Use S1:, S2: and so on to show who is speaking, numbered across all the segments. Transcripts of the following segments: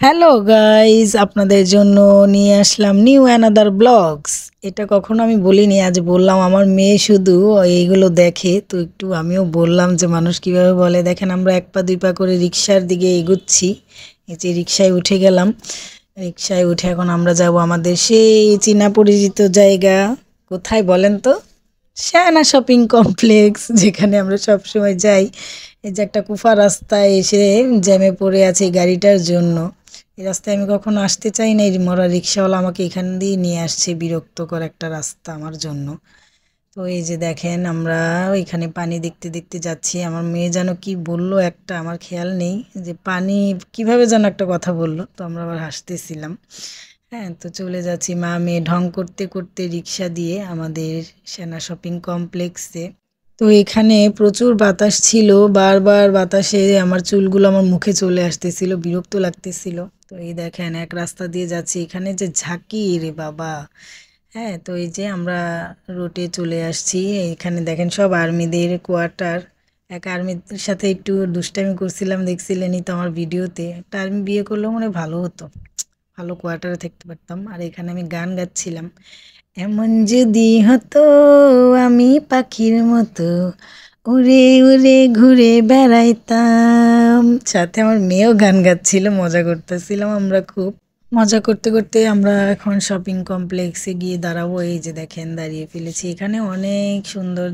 S1: Hello guys, আপনাদের জন্য নিয়ে আসলাম নিউ অ্যানাদার ব্লগস। এটা কখনো আমি বলিনি, আজ বললাম। আমার মেয়ে শুধু এইগুলো দেখে, তো একটু আমিও বললাম যে মানুষ কিভাবে বলে। দেখেন, আমরা এক পা দুই পা করে রিক্সার দিকে এগুচ্ছি। এই যে রিক্সায় উঠে গেলাম। রিক্সায় উঠে এখন আমরা যাব আমাদের সেই চীনা পরিচিত জায়গা। কোথায় বলেন তো? শায়না শপিং কমপ্লেক্স, যেখানে আমরা সব সময় যাই। এই যে একটা কুফা রাস্তায় এসে জ্যামে পড়ে আছে এই গাড়িটার জন্য। এই রাস্তায় আমি কখনো আসতে চাই না, এই মরা রিক্সাওয়ালা আমাকে এখান দিয়ে নিয়ে আসছে। বিরক্তকর একটা রাস্তা আমার জন্য। তো এই যে দেখেন, আমরা ওইখানে পানি দেখতে দেখতে যাচ্ছি। আমার মেয়ে যেন কি বলল একটা, আমার খেয়াল নেই, যে পানি কিভাবে যেন একটা কথা বলল, তো আমরা আবার হাসতেছিলাম। হ্যাঁ, তো চলে যাচ্ছি মা মেয়ে ঢং করতে করতে রিক্সা দিয়ে আমাদের সেনা শপিং কমপ্লেক্সে। তো এখানে প্রচুর বাতাস ছিল, বারবার বাতাসে আমার চুলগুলো আমার মুখে চলে আসতেছিল, বিরক্ত লাগতেছিল। তো এই দেখেন, এক রাস্তা দিয়ে যাচ্ছি, এখানে যে ঝাঁকি রে বাবা। হ্যাঁ, তো এই যে আমরা রোডে চলে আসছি। এখানে দেখেন সব আর্মিদের কোয়ার্টার। এক আর্মির সাথে একটু দুষ্টামি করছিলাম, দেখছিলেনই তো আমার ভিডিওতে। একটা আর্মি বিয়ে করলেও মনে হয় ভালো হতো, ভালো কোয়ার্টারে থাকতে পারতাম। আর এখানে আমি গান গাচ্ছিলাম, এমন যদি হতো আমি পাখির মতো উড়ে উড়ে ঘুরে বেড়াইতাম। সাথে আমার মেয়েও গান গাচ্ছিল, মজা করতেছিলাম আমরা খুব। মজা করতে করতে আমরা এখন শপিং কমপ্লেক্সে গিয়ে দাঁড়াবো। এই যে দেখেন, দাঁড়িয়ে ফেলেছি। এখানে অনেক সুন্দর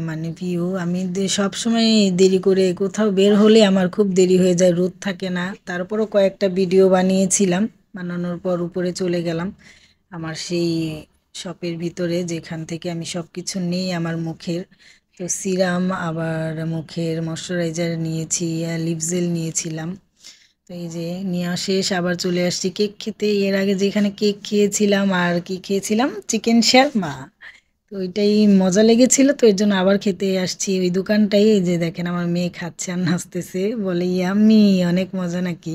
S1: মানে ভিউ। আমি সব সময় দেরি করে কোথাও বের হলে আমার খুব দেরি হয়ে যায়, রোদ থাকে না। তারপরও কয়েকটা ভিডিও বানিয়েছিলাম, বানানোর পর উপরে চলে গেলাম আমার সেই শপের ভিতরে, যেখান থেকে আমি সব কিছু নিই আমার মুখের। তো সিরাম, আবার মুখের ময়শ্চারাইজার নিয়েছি, লিপ জেল নিয়েছিলাম। তো এই যে নেওয়া শেষ, আবার চলে আসছি কেক খেতে। এর আগে যেখানে কেক খেয়েছিলাম, আর কি খেয়েছিলাম, চিকেন শারমা। তো ওইটাই মজা লেগেছিল, তো এর জন্য আবার খেতে আসছি ওই দোকানটাই। এই যে দেখেন, আমার মেয়ে খাচ্ছে আর নাচতেছে, বলে ইয়াম্মি, অনেক মজা নাকি।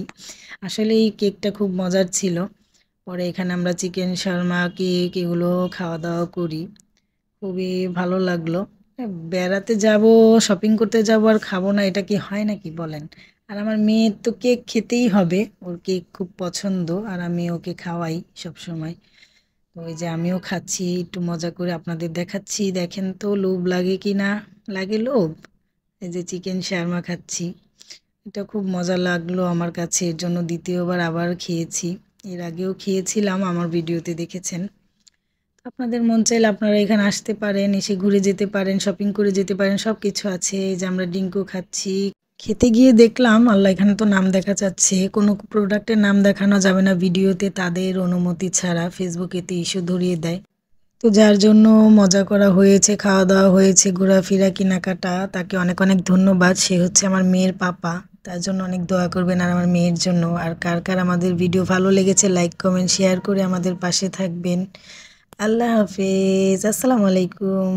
S1: আসলে এই কেকটা খুব মজার ছিল। পরে এখানে আমরা চিকেন শারমা, কেক এগুলো খাওয়া দাওয়া করি। খুবই ভালো লাগলো। বেড়াতে যাব, শপিং করতে যাব আর খাবো না, এটা কি হয় নাকি বলেন? আর আমার মেয়ের তো কেক খেতেই হবে, ওর কেক খুব পছন্দ, আর আমি ওকে খাওয়াই সব সময়। তো ওই যে আমিও খাচ্ছি একটু মজা করে, আপনাদের দেখাচ্ছি। দেখেন তো লোভ লাগে কি না। লাগে লোভ। এই যে চিকেন শারমা খাচ্ছি, এটা খুব মজা লাগলো আমার কাছে, এর জন্য দ্বিতীয়বার আবার খেয়েছি। এর আগেও খেয়েছিলাম, আমার ভিডিওতে দেখেছেন। আপনাদের মন চাইলে আপনারা এখানে আসতে পারেন, এসে ঘুরে যেতে পারেন, শপিং করে যেতে পারেন, সব কিছু আছে। এই যে আমরা ডিঙ্কো খাচ্ছি। খেতে গিয়ে দেখলাম, আল্লাহ, এখানে তো নাম দেখা যাচ্ছে, কোনো প্রোডাক্টের নাম দেখানো যাবে না ভিডিওতে তাদের অনুমতি ছাড়া, ফেসবুকেতে ইস্যু ধরিয়ে দেয়। তো যার জন্য মজা করা হয়েছে, খাওয়া দাওয়া হয়েছে, ঘোরাফেরা, কেনাকাটা, তাকে অনেক অনেক ধন্যবাদ। সে হচ্ছে আমার মেয়ের পাপা। তার জন্য অনেক দোয়া করবেন, আর আমার মেয়ের জন্য। আর কার কার আমাদের ভিডিও ভালো লেগেছে, লাইক কমেন্ট শেয়ার করে আমাদের পাশে থাকবেন। আল্লাহ হাফেজ, আসসালামু আলাইকুম।